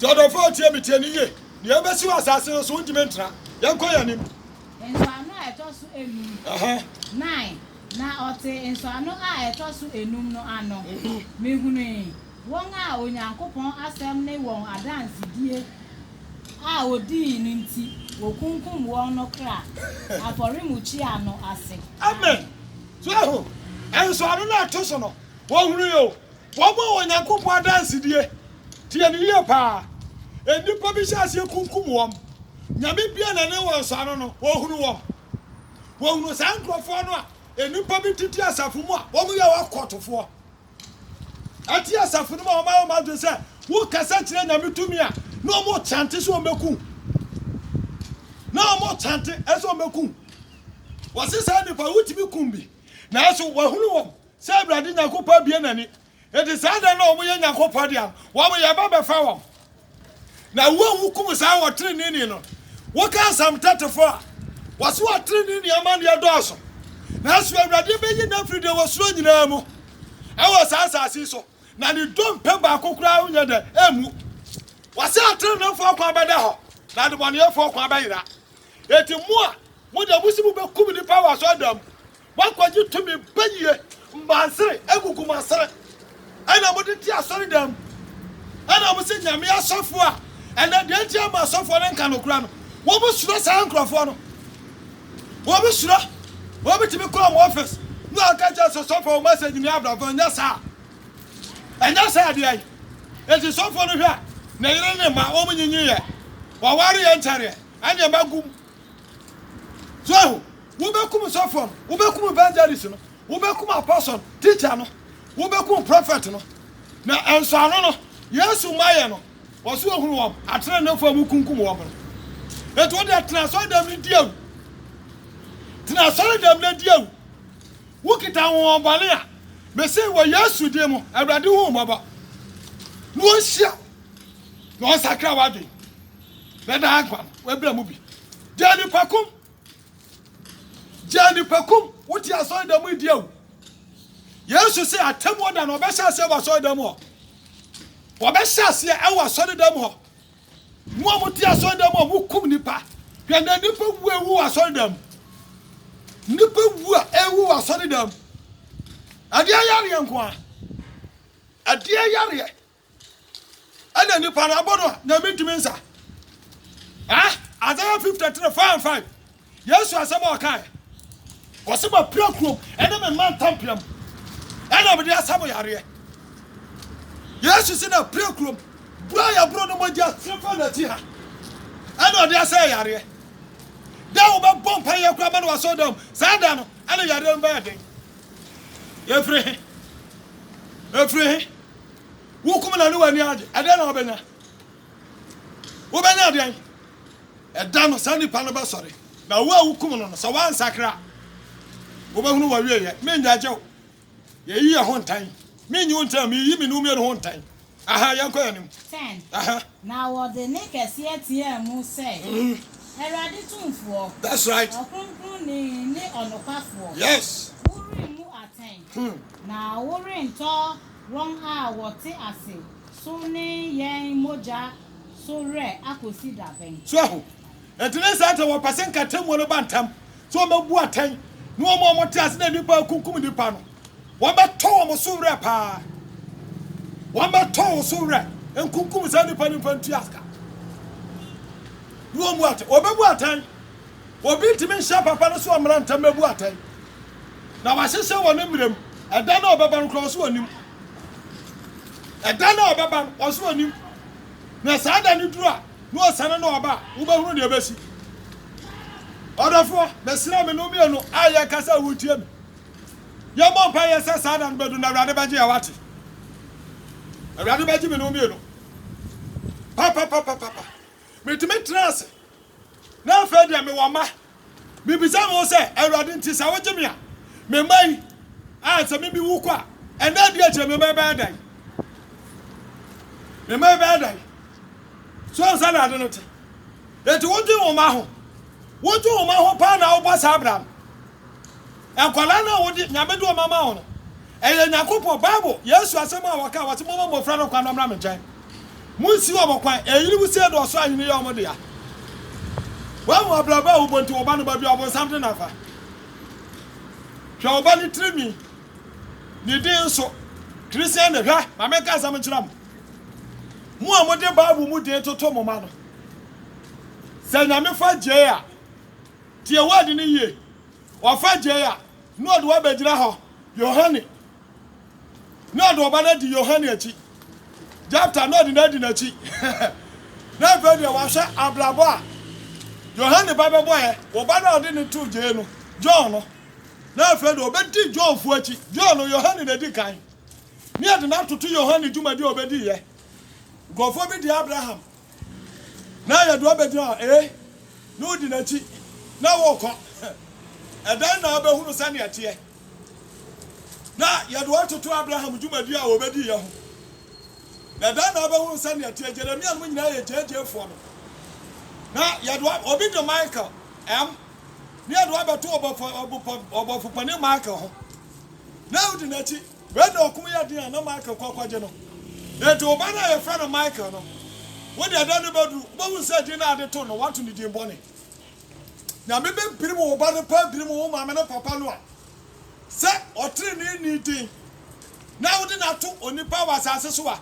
Todo for tie me tie ni ye. Ye be si asase so ntime ntra. Ye nko ya nim. Enso ano a etosu enum. 9 na ote enso ano a etosu enum no ano. Mehunu won a onyankopon asem ne won adansidie a odi ni nti wokunkum won no kra aforimuchi ano ase. Amen. So enso ano na atoso no. Wo hunu yo. Wo bo onyankopon adansidie. Tie ni ye pa. Enipa bi sha se kunkum wom. Nyame bia na ne won so ano no. Wo hunu wom. Wo hunu san krofo no a enipa bi titi asafo mu a wo mu ya wakotofo. Ati asafo no ma ma do se wo kasa kire nyame tumi a no mo chante so meku. Na mo chante eso meku. Wo se sa nipa wutimi kumbi. Na so wo hunu wom. Se Abrade nyakopa bia nani. Eti sa da na wo ye nyakopa dia. Wo mo ye ba be fa wom. Na wo hukum sa wo tre ni no. Wo ka Psalm 34. Wo so wo tre ni amane ya do aso. Na so Abrade be yi na fride wo suro nyina mu. E wo sa asase so. Na ni dom pe ba kokura unya de emu. Wo se atre na fo kwa beda ho. Na de bone fo kwa ba yira. Eti mu a mo de musibu be kum ni power so dam. Wa kwaji tumi bayiye mbansere egugu masere. Ana mo de ti asori dam. Ana mo se nyame asofo a ena de ti ama asofo ne nka no kura no. Wo bo suro sa nkrofo no. Wo bo suro. Wo bi timi call office. No aka just asofo message ni Abraham nya sa. Enya sa de ai. Eti sofo no hwa. Na yire ne ma o munyi ye. Wa ware ye ntare. Anya magum. So, wo be kum sofo, wo be kum evangelist no. Wo be kum apostle, teacher no. Wo be kum prophet no. Na enso ano no. Yesu maye no. Wo so hunu wom. Atre na fo mu kunkum wom no. Eto wo de atre so dem ni diam. Tina so dem na diam. Wo kita won bale a. Me say wo Yesu die mu. Abrade hu baba. No sia. No sakra wade. Be da agba. We bra mu bi. Jani pakum. Jani pakum. Wo ti aso dem diam. Yesu say atemo da no be sha se wo so dem ho. Wo be sha se e wo so dem ho. Mo mo ti aso dem ho wo kum nipa. Hwe na nipa wu ewu aso dem. Nipa wu a ewu aso dem. Ade ayare nko a. Ade ayare. Ana nipa na bodo na mitumi nsa. Isaiah 53:5. Yesu asema okai. Wasema prokrom ene me man tampiam. Ana be dia asamo yare. Yesu sina prokrom. Bra ya bro no moja sefa na ti ha. Ana de asa yare. Da wo be bompa ye kwa ma no waso dam. Sa da no ana yare mba den. Efre. Wo kuma na no wani ade. Ade na obenya. Wo benya ade. Eda no sani pa no ba sori. Na wo a wo kuma no so wan sakra. Wo be hunu wa wie ye. Me nyaje wo. Ye yi ho ntan. Me nyi ntan me yi me no me ho ntan. Aha yanko yanim. 10. Aha. Na wo de ne kese etie mu say. Erade tumfo. That's right. Okunkun ni onokafo. Yes. Wuri mu aten. Na wuri nto won a wote ase. So ne yen moja so re akosi daben. So entene santa wo pasen katem no bantam. So mabu aten. No mo te ase na nipa kunkum nipa no. Wo beto mo so re pa. Wo beto so re. Enkunkum sa nipa ntu aska. No mo ate. Obebu aten. Obi ntimi hya papa no so amrantam mebu aten. Na wa hyehyɛ wɔ ne mrem. Ɛda na ɔbɛba no kro so onim. Ɛda na ɔbɛba no so onim. Na saa da ne duru a no osane na ɔba wo ba hunu de ebesi. Ɔdɔfo mesira me no mienu aye kasa wutie me. Ye mo pa ye sɛ saa da no bedu na Awurade bɛgye ya wate. Awurade bɛgye me no mienu. Papa. Metime trance. Na fa dia me woma. Me bisa mo sɛ Awurade nti sa wogye me a. Me mai se me bi wu kwa. Ɛna dia kye me mai ba dan. Me mai ba dan. So nsa na ade no te. Enti wodwe wo ma ho. Wodwe wo ma ho pa na wo bosa Abraham. Enkwala na wodi nyame do mama ho no. Eye Nyankopon Bible Yesu asema waka wate mo mo fra no kwa no mra me nkyɛn. Munsi wa mokwan eyiri bu se do so ahini ya omode ya wa mo ablaba wo bonti wo ba no ba bi obon something nafa hwa oba ni trimi ni din so Christian de hwa ma meka asam chiram mu amode Bible mu din toto mo ma no se nyame fa je ya tie word ni ye wa fa je ya no do wa begira ho Yohane no do ba na di Yohane achi Chapter no di na di na chi. Na video wa hwe ablabo a. Yohane baba boy, wo ba na odi ni tu je no. John no. Na video obedi John fu achi. John no Yohane na di kan. Ni ade na tutu Yohane dwumadi obedi ye. Gofo bi di Abraham. Na ya do obedi a no di na chi. Na wo ko. Edan na obehunu sane ate. Na ya do tutu Abraham dwumadi a obedi ye ho. Na dan na be hu sane ate Jeremia no nyina ye jejefo no na yado obi de Michael ni yado abeto obofo pani Michael ho na udi na chi we na okum ya din na Michael kwakwaje no eto oba na ye friend Michael no wo de dan no badu bo hu se din na ade to no want ni din bone na me be piri mo oba no pa piri mo ma me no papa no a se otri ni din na udi na to onipa wasase so a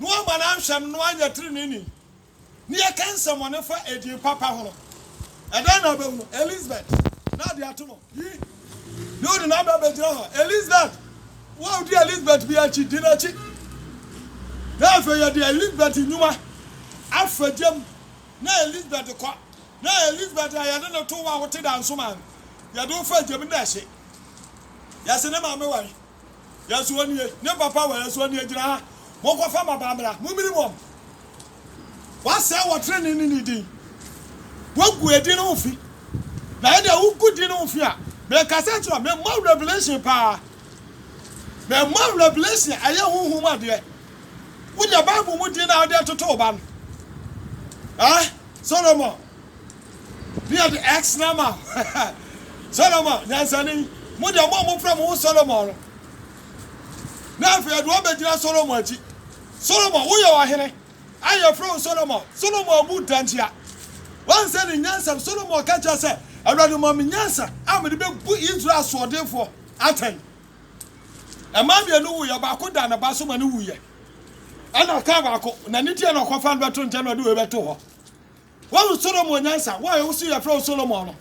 no man amhwem no anya trinini ni e kansa mone fa edi papa hono e dan na behu Elizabeth na de ato no yi no de na ba jira ho Elizabeth wo di Elizabeth bi achi di na chi na fa ya di Elizabeth nyuma afadem na Elizabeth kwa na Elizabeth ya de no to wa wote dan so man ya do fa jem na hye ya se ne ma me wari ya so ni ne papa wa ya so ni jira ha mo ko fa mabamra mu miri mom wa se wo training ni din wo gu edi no fi na e de wo gu di no fi a me ka se tro me mo revelation pa me mo revelation aye huhum ade wo de Bible mu di na ade toto ba no Solomon ni ade ex na ma Solomon nyansani mu de mo fra mo Solomon na fa do be jira Solomon achi Solomon wo ye wa hene aye from Solomon bu dantia wan say ni nyansa Solomon ka cha say awrade mo me nyansa amede be bu Israel sodenfo atan e ma me no wo ye ba ko da na ba so ma no wu ye ana ka ba ko na ni tie no ko fa beto nche no de we beto ho wo Solomon nyansa wo ye wo su ye from Solomon no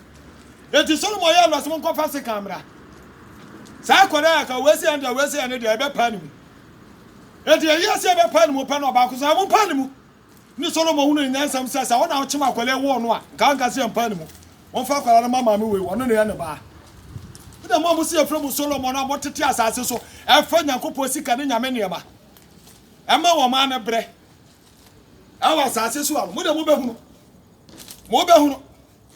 eti Solomon ye no so ko fa se camera sa kwara ka we se ande de ebe pani mu eti ye se ebe pani mu pa no ba ko sa mu pani mu ni Solomon hunu nyansa msasa wona wo chima kwale wo no a ka se pani mu won fa kwara na mama me we wono ne ya ne ba de mo se from Solomon na motete asase so e fa nyakopo sika ne nyame ne ba e ma wo ma ne bre awa asase so a mo de mo behunu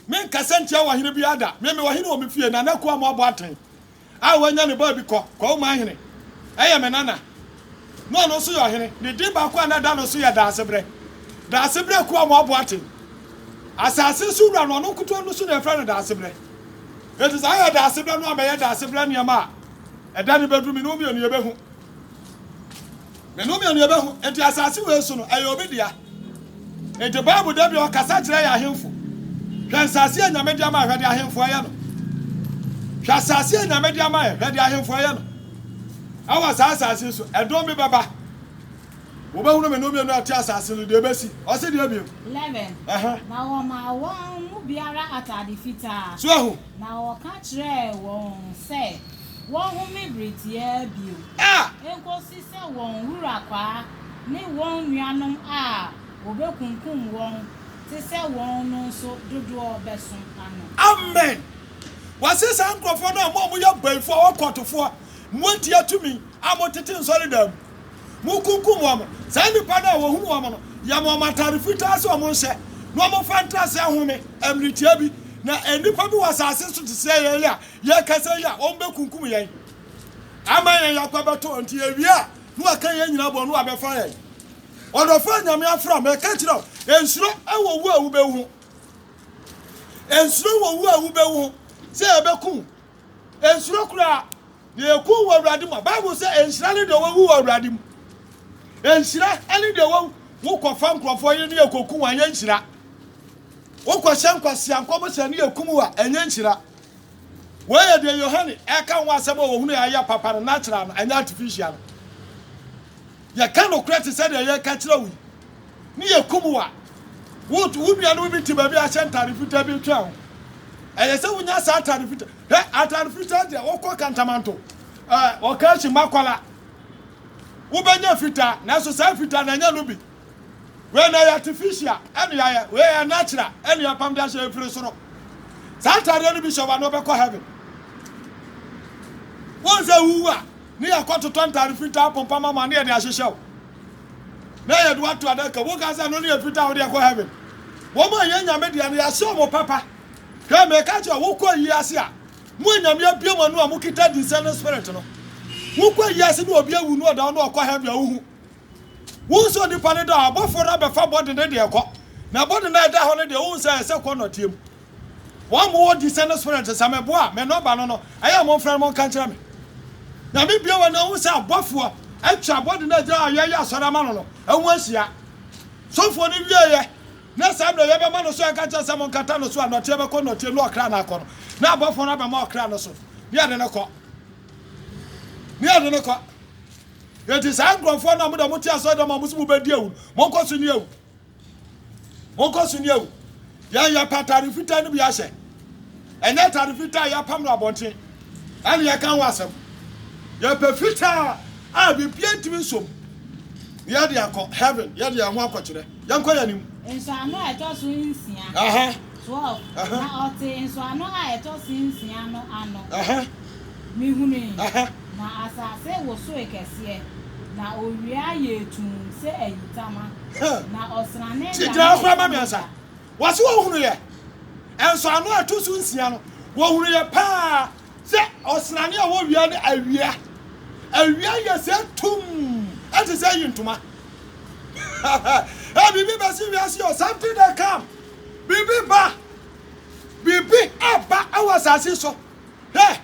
me kasante wa hene bi ada me wa hene o me fie na na ko am abo aten a wanya ne ba bi ko ma hene eye me nana no so yo hene ne di ba ko anada no so ya da asebre ko am abo aten asase so ra no kuto no so na fra no da asebre it is I da asebre no am ye da asebre ne ma e da ne bedru mi no mi onu ye behu me no mi onu ye behu enti asase we so no aye obi dia enti Bible da bi o kasa kire ya hemfo hwansase anyame dia ma hwede ahemfo aye no hwasase anyame dia ma hwede ahemfo aye no awa asase so edo mi baba wo ba hunu me no bi no ati asase no de besi o se de abiem 11 na wo ma won mu biara atade fita so ahu na wo ka kire won se won hu mi britia bio enkosi se won wura kwa ni won nuanom a obekunkum won ti se won no so dodo besun ano amen wase san krofo no mo ye gbaifo awokotofo mo ntia tumi amotete nsori dam mo kunkum wo san nipa na wo hu wo no ya mo matare fita so mo nse no mo fantasy ahome amritia bi na enipa bi wasase so te se ye ya ye kasa ya o be kunkum yen amayen yakwa beto nti ewia no aka ye nyina bo no abefa ye odofa nyame afra me ka kiro ensuro ewo wu awu be hu ensuro wo wu awu be hu se ebekum ensuro kura ne eku wo awrade mo Bible say ensira ne de wo wu awrade mo ensira ani de wo wokɔ fa nkrɔfo yi ne ekoku wa anya nhyira wokɔ hyɛ nkwasi ankɔm hyɛ ne ekumu wa anya nhyira wɔyɛ de Yohane ɛka ho asɛm a wɔhunu ya papa no natural no anya artificial yɛ ka no korɛ te sɛ de yɛ ka kyerɛ wi ne ekumu wa wo nua no bi ti ba bi ahyɛ ntare fita bi twa ho ɛyɛ sɛ wonya sa atare fita atare fita de wokɔ kantamanto wɔka hyi makwala wobɛnya fita na so sa fita na nya no bi we na artificial ɛne ya we ya natural ɛne ya pam da hyɛ efiri soro sa atare no bi hyɛ wa no bɛkɔ heaven won sɛ wuwa ne yakɔtotɔ ntare fita pompa mama ne yɛ de ahyehyɛ na yɛ de wato adaka wo ka sɛ no ne yɛ fita wo de kɔ heaven wo ma yɛ nyame de ne yɛ mo papa hwɛ me ka kyɛ wo kɔ yi ase a mo nyame abie mo no a mo kita discerning spirit no wo kɔ yi ase no obi awu no da no kɔ heaven awu wo so nipa ne da abɔfo na bɛfa body ne de kɔ na body na da ho ne de wo sɛ sɛ kɔ no tiem wo mo discerning spirit sɛ bo a me no ba no ɛyɛ mo frɛ mo ka kyerɛ me na me bia wo na wo sɛ abɔfo atwa body na gya ayɛ asɔre ma no ɛwo ahyia sofo ne wieye na sabra yɛ bɛma no so aka kyerɛ sɛ mo nkata no so a nɔte bɛkɔ nɔte no ɔkra na akɔ no na abɔfo na bɛma ɔkra no so ne ade ne kɔ yɛti saa nkrɔfoɔ na mo da mo te asɔ da mo so mo bɛdi awu mo nkɔ so ni awu yɛ patare fita no bi ahyɛ ɛnyɛ tare fita yɛ pam no abɔnten ɛne yɛ ka ho asɛm yɛ pɛ fita a bibia ntimi som yɛ de akɔ heaven yɛ de ho akɔkyerɛ yɛ nkɔ yɛ nim nsano a ɛtɔ so nsia 12 na ɔte nsano a ɛtɔ so nsia no ano mihunu na asase wo so ekɛseɛ na owia yɛ tum sɛ ayitama na ɔsrane na gyina akora ma miɛnsa wɔse wo hunu yɛ nsano a ɛtɔ so nsia no wo hunu yɛ paa sɛ ɔsrane a wo wia ne awia yɛ sɛ tum ɛte sɛ yintuma bibi basi we see something that come bibi aba our sase so hey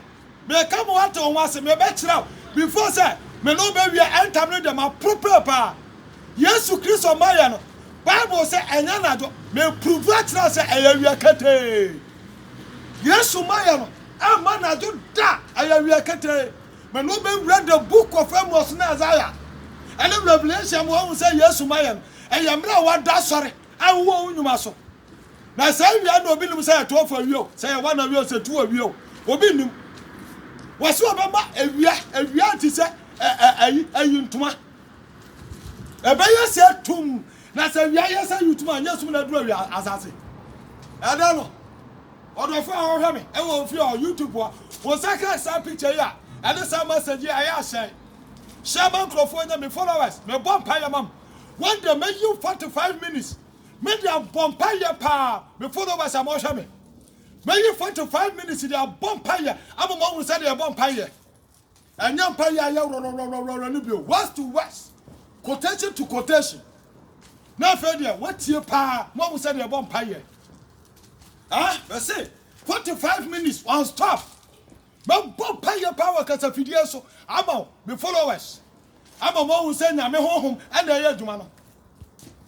me come what on was me be kira before say me no be we enter me dem appropriate pa Yesu Kristo maya no Bible say enya na do me prove kira say eya wi akete Yesu maya no ama na do da eya wi akete me no be read the book of Amos na Isaiah and Revelation wo say Yesu maya no eyamra wada sore awo onyuma so na say wi na obi nim say to for wio say wa na wio say to wio obi nim wase obema awia ti say ayi ntuma ebeya say tum na say wia ye say yutuma anya sum na duro awia asase ada no odofo a hwe me e wo fi o YouTube wo saka sa picture ya and say message ya ya share microphone nya me followers me bomb pile mam when they make you 45 minutes, make their bumpire pa before the was a motion. Make you 45 minutes, they are bumpire. I'm a mom who said they are bumpire. And young pire, west to west, quotation to quotation. Now, Fedia, what's your pa? Mom who said they are bumpire. Let's say 45 minutes, one stop. But bumpire power, because of video, so I'm out, me followers. I'm a mom who said, I'm home, and I hear Jumano.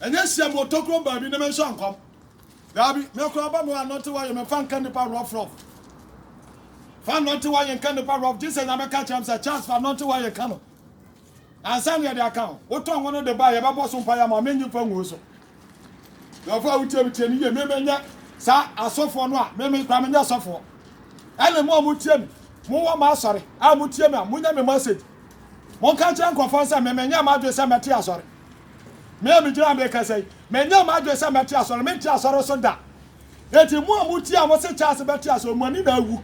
And yes, I'm going to talk about the mention come. Gabi, me crab, me not to why you fan candy power rough. Fan not to why you candy power rough. This is I'm a catch, I'm a chance for not to why you can. And send you the account. What time one of the buyer, about some fire, my menu from Wuso. Therefore, we tell you, maybe, sir, I saw for no, maybe I'm just for. And the more would tell me, more master, I would tell me, I'm with them a message. Mon country and conference, and many madres and Matthias. Sorry. Maybe John Baker say, many madres and Matthias or Matthias or so that. Yet you more mutia was a chance about Matthias or money no.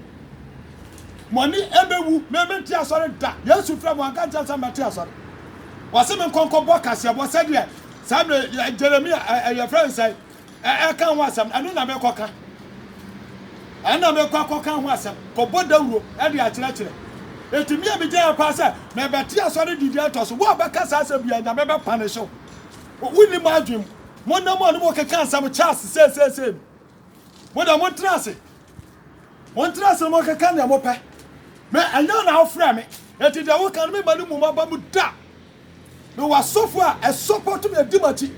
Money ever woo, Matthias or that. Yes, you from one country and Matthias. Was even Conco Bocas, was said yet. Some Jeremiah, your friend say, I can't want some, I don't know coca. I know me coca was some, Cobodo, and the athlete. Et me be there passer, me betia sorry di diatos, what back as I be and never punish. We imagine, one no more can some chance, say. What I want to say. One trust and mocha can ya mope. Me, I know now, frame it. Et it I can remember the Mumba da. No was so far as support to me a dimati.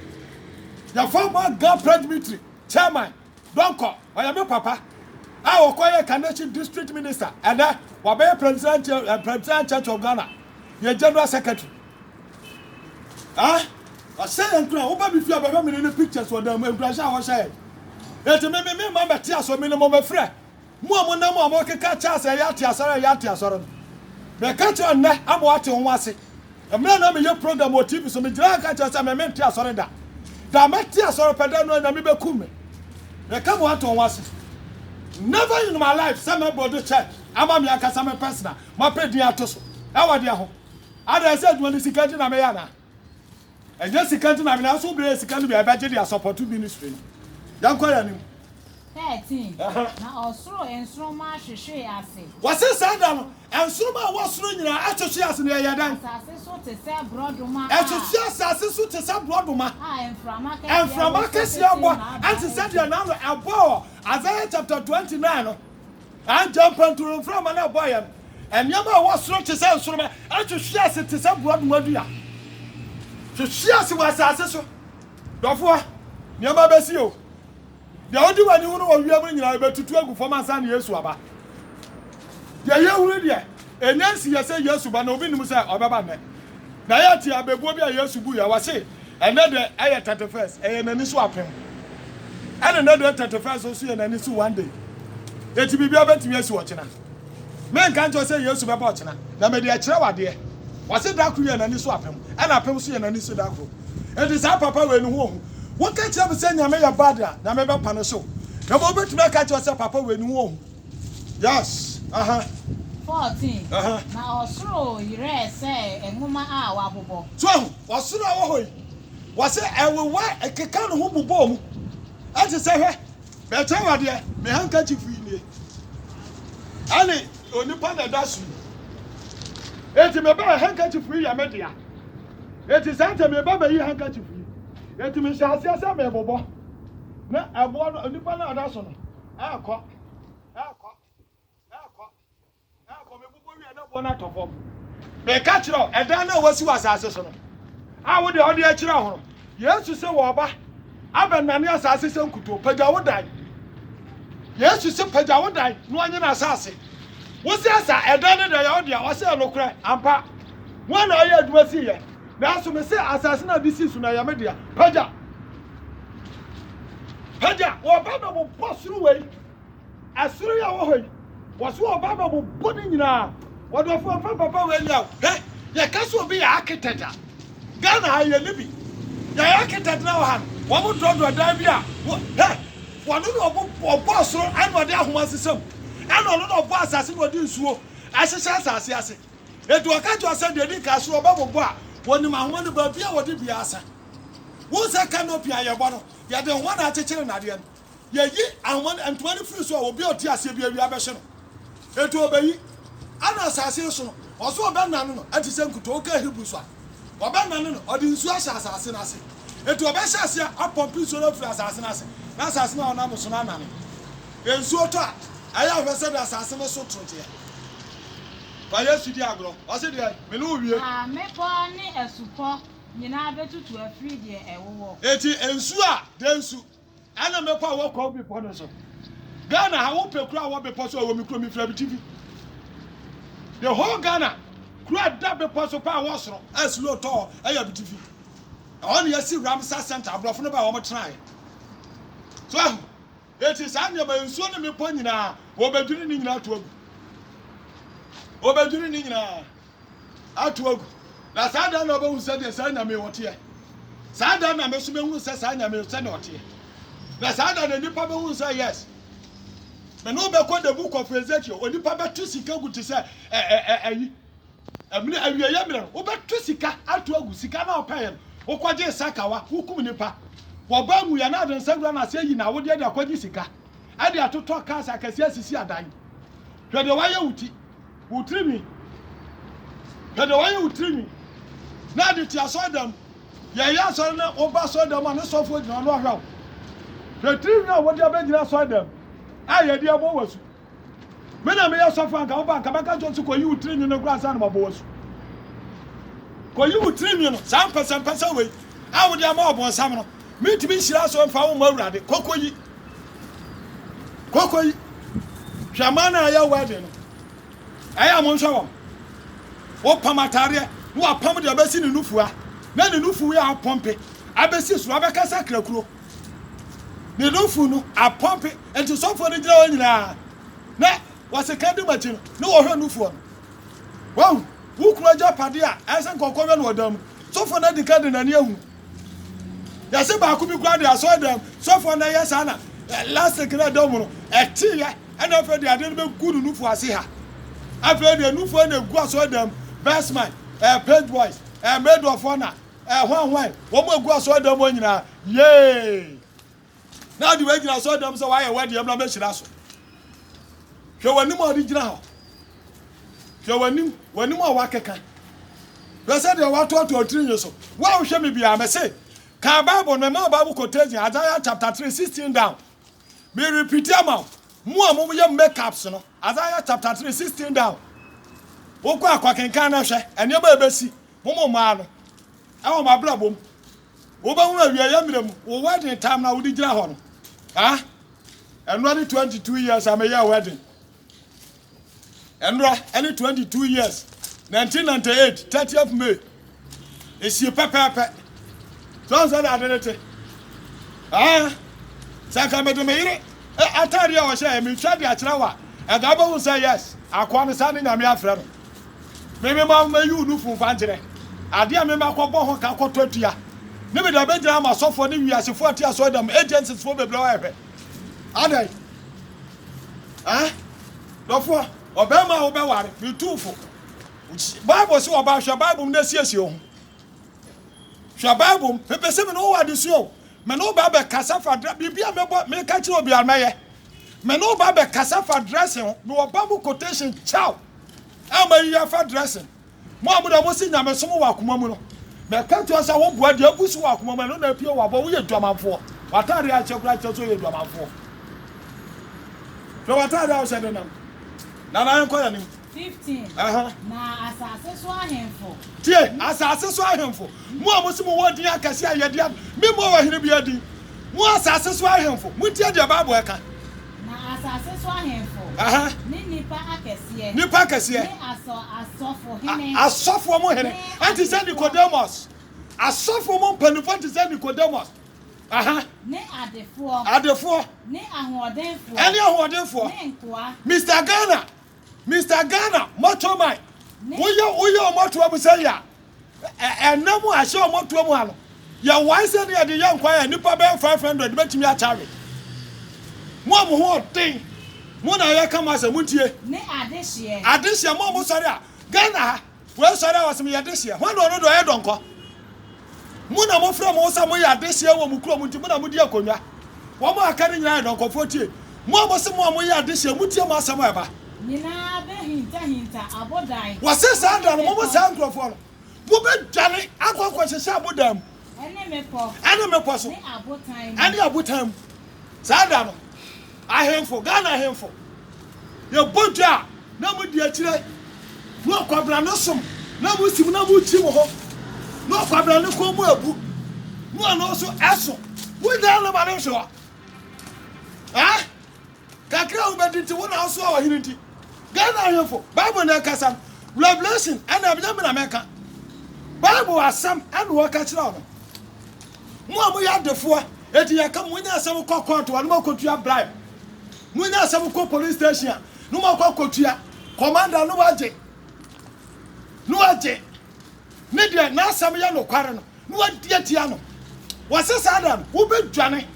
The former God Presbytery chairman, Donko, I am your papa. I will call a Canadian district minister, and that Wabe President Church of Ghana, your general secretary. I say, and over if you have ever made pictures for them, and Brasha was saying, let me remember tears or minimum of friend. More catch us a yatia. The catcher and I'm watching one say. A man of your program or TV, so me drag catch us and I meant tears or that. The Matthias or Padano and Amibe Kume. They come out on once. Never in my life, some about the church. I'm a Miaka, some person. My pediatos. How are you? I said when the Sikantin Amayana. And just Sikantin Amina, so be a second be a budget as support to ministry. Young Koyan. 13. Now also and so much she as it. What's this? And so much was through your association near Yadan. So to say Broaduma. Association to some Broaduma. I am from Marcus, and to set your number a bow. Isaiah chapter 29. And jump into from an boy. And Yama was through to say, and to share it to some Broaduma. To share was assessor. Therefore, Yama Bessio. The only one you know we are bringing about to 12 for my son, yes, Waba. The young lady, and Nancy, I say yes, but no Musa or Babane. Nayati, I be Bobia, yes, Buya, was say, another ayat 31st, and then swap him. And another 31st, so see, and then it's one day. It will be able to yes, watching. Men can't just say yes, Babachina. Now, maybe a travel dear. Was it that Korean and swap him? And I pay and then that room. And it's our papa when home. What can't you ever say? You may have bad, you may have panaso. The moment to make yourself papa when you home. Yes. 14. Now also you say and woman our bobo. So was it I will wear a cacan who bomb. I just say, better idea, may handkerchief for you. Annie, only panda dash you. It may be a handkerchief for you, Media. It is anti me baby handkerchief. It means I say some bobo. No, I want a new panel. I'll call. They catch it up, and then know what you was assassin. I would the audience. Yes, you say, Waba. Abanania assassin could do, Paja would die. Yes, you say, Paja would die, no one assassin. What's that, and then the audience was a no cry, and pa. One I was here. Now, so me say assassin of this is Nayamedia. Paja, Obama will pass through way. As through your way was what Obama will put in now. What the fuck, Papa, when you hey, your castle will be an architect. Ghana, how you living? Your architect now, what would draw to a diarrhea? Hey, one of boss and what they have was some. And a lot of boss assassin will do so. As a sass, it will catch us and the castle above bar. When the man wanted to be what did be answer. Once I cannot be your bottle, you are the one at the children at the end. Ye, and 1 and 20 fruits will be a TSB aversion. It will be an assassination, also a banana, and the same could okay, Hibuswa. Or banana, or the Swash assassin. It will be a up on piece of assassin. That's as now number Sonana. In Sota, I have said assassin so true. But yes, you diagro. What's it there? Meluia. Me pony a support, you know, better to a free year a war. It is ensua, densu. And I'm a power call me Ponoso. Ghana, I won't pay crowd what be possible when we come in from TV. The whole Ghana, crowd that be possible was as low tall, I have TV. Only I see Ramsar Center, I'm not about one try. So, it is under my son me pony now, or by doing that to Obeduri nina atwogu na sada na obo se de sa na me wote sada na me so me hu se sa na me se na wote na sada na nipa be hu se yes me no be ko the book of Ezekiel onipa be to sika guti se ayi amne awiye yamre wo be to sika atwogu sika na opayem wo kwaje sakawa hukum nipa wo ba mu ya na de nsagura na se yi na wo de akwaje sika ade atoto kasa akasi asisi adan hwede waye wuti Utrimi. Kada why utrimi? Na de tia so dem. Ye ya so na oba so dem na so fo jina no ahwa. The trimi na wo de abegina so dem. Aye de abo wasu. Me na me ya so fa nka oba nka baka jo ko yi utrimi no gura sa na mabo wasu. Ko yi utrimi no sam pesa we. A wo de ama obo sam no. meet me shira so mfa wo mawurade kokoyi hwamana ya wade no aya mo nhwa wo wo pamatare wo apam de abesi ne nufua na ne nufu ya pompe abesi so abekasa krakuro ne nufu no apompe enti sofo ne gira wanyina na wasekande machi no wo hwe nufu no wow wukura japade a ese nkokobwe no odam sofo na dikade na ne ahu ya se ba ku bi kura de aso dem sofo na yesa na last kira dom no eti ya ana fe de ade no be gudu nufu ase ha afa de nufu na gu aso dem best man page boys maid of honor hwan wo mo gu aso dem onyina yey na di we gina aso dem so wa ye we de am na me hira so hwe wanim odi gina ho hwe wanim a wakeka pese de wa to otiri so wa hwe me bia me say ka Bible me ma Bible quotation Isaiah chapter 3:16 down me repeat am mu a mo ye makeups no Isaiah chapter 3:16 down wo kwa akwakenkan na hwe ene ba ebesi mo ma no e wo ma bla bom wo ba hu awia ya mirem wo wedding time na wo di gina ho no ah enro 22 years am ya wedding enro any 22 years 1998 30th May esi pepepe so say that adete ah saka me do me yire atari a wo sha me twa de akira wa e ga ba hu say yes akwa ne sa ne nyame afre no me ma yu nu fu fa ngire ade a me ma kwobọ ho ka kwototua ne me da be gira ma sofo ne wiasefo atia so dam agencies fo bebre wa efe adai ah dofo obema wo be ware me tufo Bible say oba hwa Bible na siesie ho hwa Bible pepe se me no wa de so me no ba be kasa fa bibia me ka chi obi almaye me no ba be kasa fa dressing me Bible quotation chow ama ya fa dressing mo amuda mo si nyame som wa akoma mu no me ka to asa wo boa de abusu wa akoma mu no na pie wa bo wo ye duamanfo watare a chekura cheso ye duamanfo so watare a se de nam na na enko ya nim 15 na asase so ahemfo tie asase so ahemfo mo amusi mo wodi akase ayede me mo wa hire bia din mo asase so ahemfo mo tie de Bible e ka na asase so ahemfo ni nipa akese ni asofo hene asofo mo hene anti say Nicodemus asofo mo panifo anti say Nicodemus ni adefo ni ahodenfo ni nkoa Mr. Ghana moto mai oyo moto abu say ya enamu ahye moto mu alo ya wise ne ya de ya nkwa ya nipa be 500 betimi atare mo ho den mo na ya kama se mutie ni adehye mo sori a Ghana we sori a wasem ya adehye ho no do e donko mo na mo fra mo sa mo ya adehye wo mu kuro mu nti mo na mo di akonwa wo mo aka ni nyina donko fotie mo se mo ya adehye mutie mo asem eba nyina be hinta abodai wase sa da no mo sa nkrofo no mo be dwale akwa hyehyɛ abodam ene mepo so ni abotam sa da no ahemfo Ghana ahemfo ye bodua na mo di akire no kwabra no som na mo sim na mo chi mo ho no kwabra no ko mo abu mo no so eso wo da no ba no so kakra wo bedinti wo na so a hirinti Ghana ahemfo Bible na kasa Revelation ana abja me na meka Bible asam ana wo ka kira no mo ya defo eti ya kam wo nya asam ko court wa no makotua bribe mo nya asam ko police station no makotua commander no waje ne dia na asam ya no kware no wadi tia no wase sada wo bedwane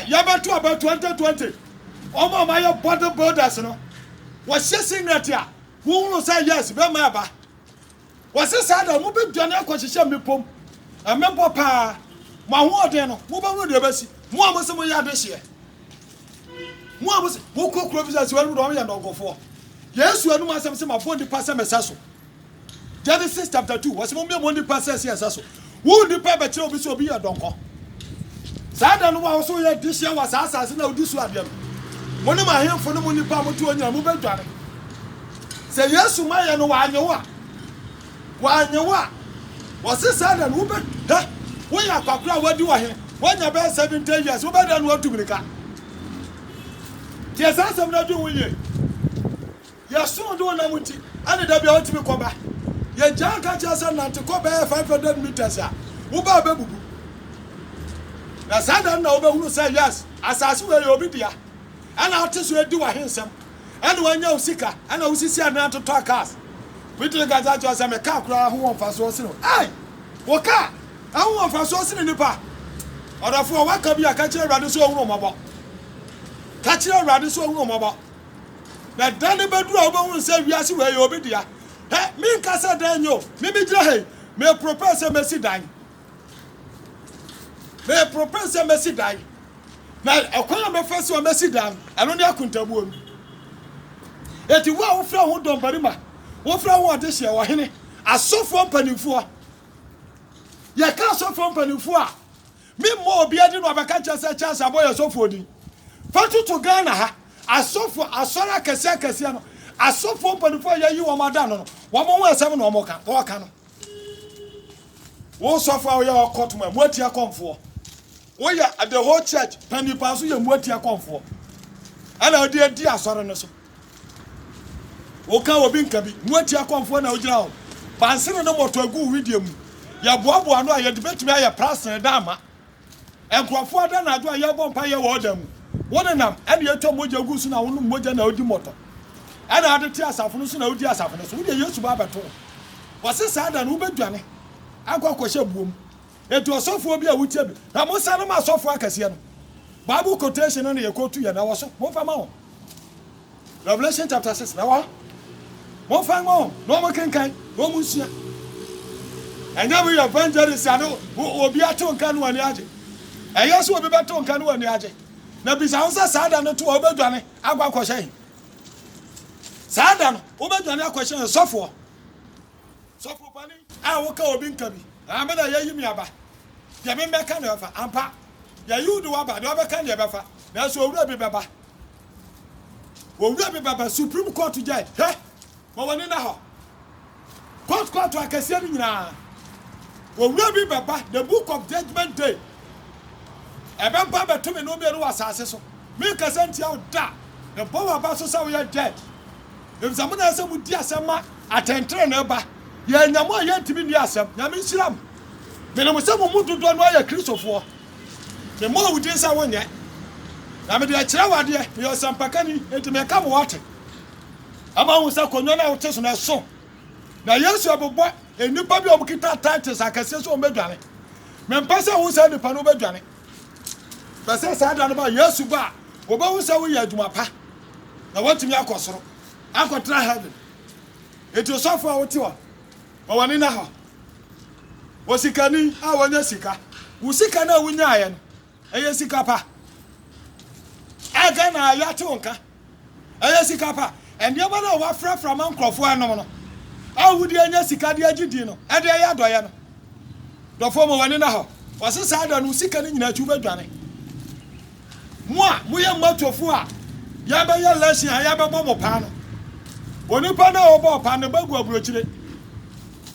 ya beto about 2020 omo ma ya border borders no wase singlet ya wo say yes be ma ba wase sada mo bedwane akohyehyɛ mepom amempo pa ma ho ode no wo ba wo de basi mo amose mo ya adehye mo amose wo kokro bi say wo do ya ndogofo Yesu anu asem se ma bondi pa se mesaso Genesis chapter 2 wase mo me bondi pa se mesaso wo di pa be kire obi so obi ya donko sada no wa so ya dihye wa asase na odisu adem mo ne ma hemfo no mo ni pa mo tu onya mo bedware se Yesu ma ye no wa anyewa wase sada no wo be wo ya na kwakura wadi wa he wanya be 70 years wo be da no atumrika tie sa sam na du wunye ya so do na muti ane da bia otimi koba ye janka chasa na te koba 500 meters ya wo ba be bubu na sada na wo be hunu say yes asase we ye obi dia ana oteso edi wa hensem ana wanya usika ana usisi ana to cars witile gaza cho say me ka kura ho won faso sino ai wo ka ahun won faso sino nipa odafo wa ka bia ka kire rade so ohun omobo ka kire rade so ohun omobo na dane bedu a obo hun say wiase we ye obi dia he mi nka say dan yo mi bi gira he me propose me si dan me propose me si dan na ekwan me fese o me si dan eno ne akuntabu omi eti wa wo fra ho don barima wo fra ho ade hye wo hene asofo mpanimfo ye ka asofo mpanimfo a mi mo obi ade no abeka chese chance aboye asofo odi fatu to Ghana ha asofo asora kese no asofo mpanimfo ye yi wo madan no wo mo ho asem no mo ka wo ka no wo sofo a wo ye okotuma mo atia konfo wo ya the whole church panipa so ye mo atia konfo ana odi adi asore no so wo ka obi nka bi mo atia konfo na ogira ho bansene no moto agu video mu ya boaboa no aye debetumi aye prasen dama enkrofo ada na ado aye bompa ye wo dam wonenam ene yeto moja agu su na wonu moja na odi moto ana ade ti asafo no su na odi asafo no so wo de Yesu ba beto wo se sa ada no wo beduane akwakwahye buom etu osofo obi a wutie bi na mo sa no ma asofo akase no Bible quotation no ye quote ya na wo so mo fa ma wo Revelation chapter 6 na wo mo fa ngo no mo kenkan no mo nsua anya we evangelist ado obi ato nka no ani age eya so obi beto nka no ani age na bisa unsa sada no to obeduane agwa kwahye sada no obeduane akwahye sofo pani a wo ka obi nka bi amena yayi mi aba ya me meka na fa ampa ya yudu wa ba de obeka na befa na so owura bi baba Supreme Court judge he mo woni na ho court akase ni nyina owura bi baba the book of judgment day ebe ba betumi no be ru asase so me kasenti out da the power ba so say we are dead if zamuna say mu di asema atentre na ba ya nyamo ya ntimi ni asem nyame nsiram me no se mu dodo no ya kristofo me mo wudi nsa wonye na me de akira wade me osampaka ni enti me ka mo wate ama hu se konyo na wote so na so na Yesu abobo enipa bi obukita titles akase so omedwane me mpase hu se nipa no obedwane bese sa da no ba Yesu ba obo hu se wo ya adwuma pa na watimi akosoro akotra heaven eti osofo a wote wa wani na ha wosikani a wonya sika wusika na wunya aye no eye sika pa aga na ya tonka eye sika pa ende ba na wa frafra man krofo anom no a wudi anya sika de agidi no ede ya doye no dofo mo wani na ha wasesa da no sika ni nyina chu badwane mo a mo ye matofo a ya ba ya lesson a ya ba bo mo pa no oni pa na obo pa no bagu abrochire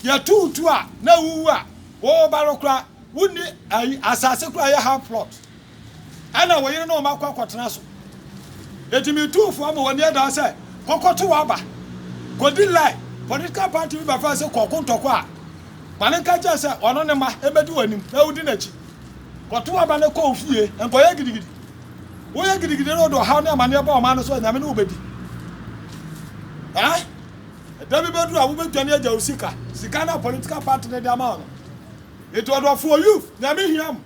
ya tutu a na wuwu a wo barokra wuni asase kra ya half plot ana wo yire no makwa kwotena so etimi tufu am woni eda se kokoto wa ba godi lie political party bi ba fa se kokontoko a manenka ja se ono ne ma ebedi wanim na wudi na chi koto wa ba ne ko ofie enko ye gidigidi wo ye gidigidi no do ha na mane ba o ma no so nyame no obedi ha Dabi bedu a wo bedwane aja usika sika na political party ne dia ma no it was for youth na me hiam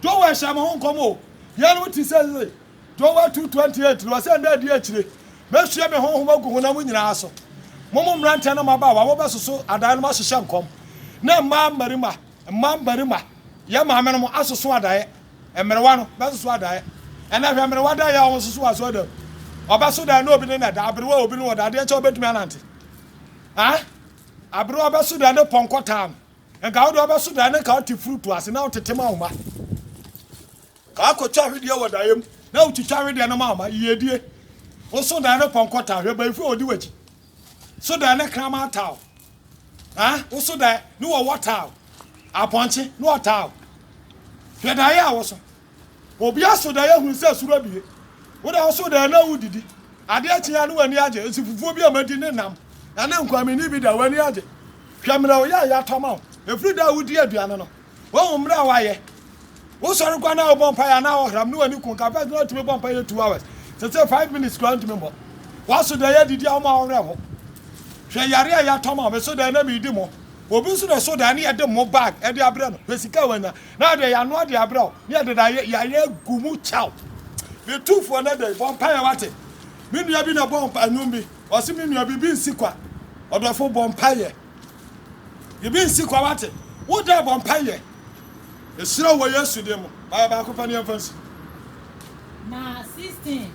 do we sham ho nkomo ya no ti say do we 228 no say na di akire me hia me ho magugu na mu nyina aso momo mrante na maba wa wo besoso adan no ma hyehyɛ nkom na marima ya ma me no asoso adae emerewa no besoso adae ena hwe emerewa da ya wo soso aso adam obaso da na obi ne na da abrewa obi no da de eche obetumi anante abro abasu da ne ponko tam enka wo do abasu da ne ka oti fruit ase na otete ma homa ka akotwa hwede wodayem na otitwa hwede na ma homa yedie wo so da ne ponko tam hwe ba ifu odi wachi so da ne krama taw wo so da ne wo water aponche no water hwe da ya wo so obi aso da ya hu se suro bie wo da so da na wudidi ade atia no wani age esifufuo bi amadi ne nam na ne nkwame ni bi da wani age hwamra wo ya toma efri da wudi aduane no wo mra waye wo sori kwa na obompa ya na ohram no wani kun ka fa no tumi bompa ya 2 hours say 5 minutes kwa ntumi mbo waso da ya didi awma ohre ho hwe yare ya toma me so da na mi di mo obi so da so da ne ede mo bag e de abre no pesika wanya na de ya no de abre ne de da ya gumu chao me tufo na de bompa ya wate me nua bi na bompa nyumbi o se me nua bi nsikwa odofo bompa ye ye bi nsikwa wate wo da bompa ye esira wo Yesu de mo ba ko fa ne fansi na 16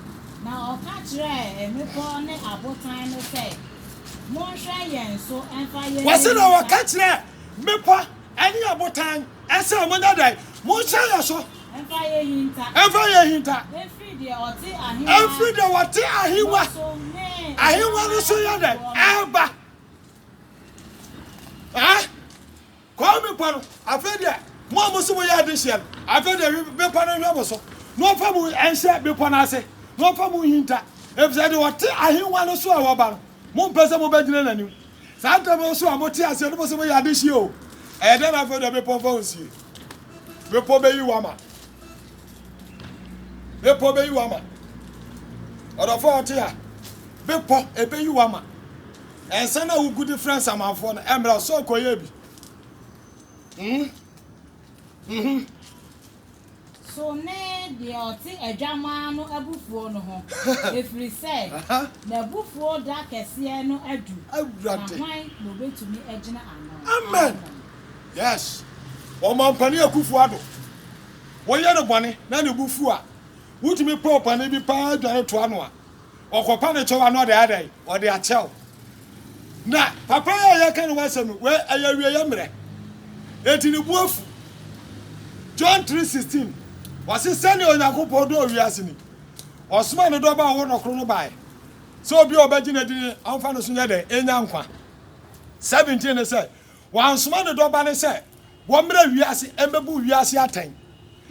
na o ka kire emepo ne abotan no se mo hwe yen so enfa ye wase na wo ka kire mepo ani abotan ese mo na dai mo hwe ya so enfa ye hinta every day o ti ahiwa ahiwa no so ya dai eba ko me pano afede mo so mo ya de hye afede be pano hwe mo so no fa mu enhye be pano ase no fa mu hinta efse de wo ti ahiwa no so a wo ba no mo mpese mo bagina nani santa mo so a mo ti ase no so mo ya de hye o e de na afede be pon fa onsie be po be yi wama be po be yi wama odo fo oti ha be po e be yi wama ense na wo good friends amafo no emra so koye bi so ne de oti edwama no abufuo no ho efiri se na abufuo da kese no adu awurade hwan no betumi egina ano amen yes o man pani akufu ado wo ye no bone na ne bufu a wutumi po pani bi pa adwan to ano a okopa ne chewa no de adai o de achel na papa ya kan wasem we ayawie ya mre eti ni buafu John 3:16 wasi sani onyakopo do wiase ni osuma ne do ba wo no kro no bai so obi obagina di amfa no so nya de enya nkwa 17 ne say wansuma ne do ba ne say wo mra wiase embebu wiase atan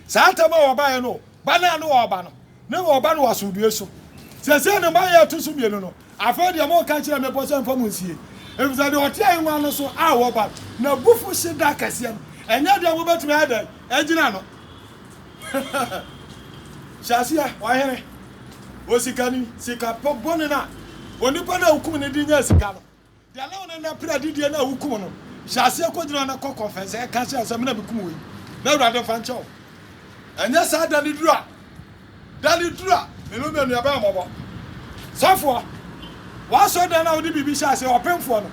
sa atama wo ba ye no ba na no wo ba no ne wo ba no wasudue so sese ne ma ya tusu bienu no afa de mo ka kire me bo so mfa munsie efisa de oti ayi nwa no so a wo ba na bufu shida kase enya de wo betumi ada ejina no shasia wa here osikani sika pobone na onipa na hukum ne dinya sika no de ala wona na pra didie na hukum no shasia ko jina na ko confess e ka sha asem na bikum we na urade fancho enya sa dali dura me no me nua ba mobo safo wa so da na odi bibi sha se opemfo no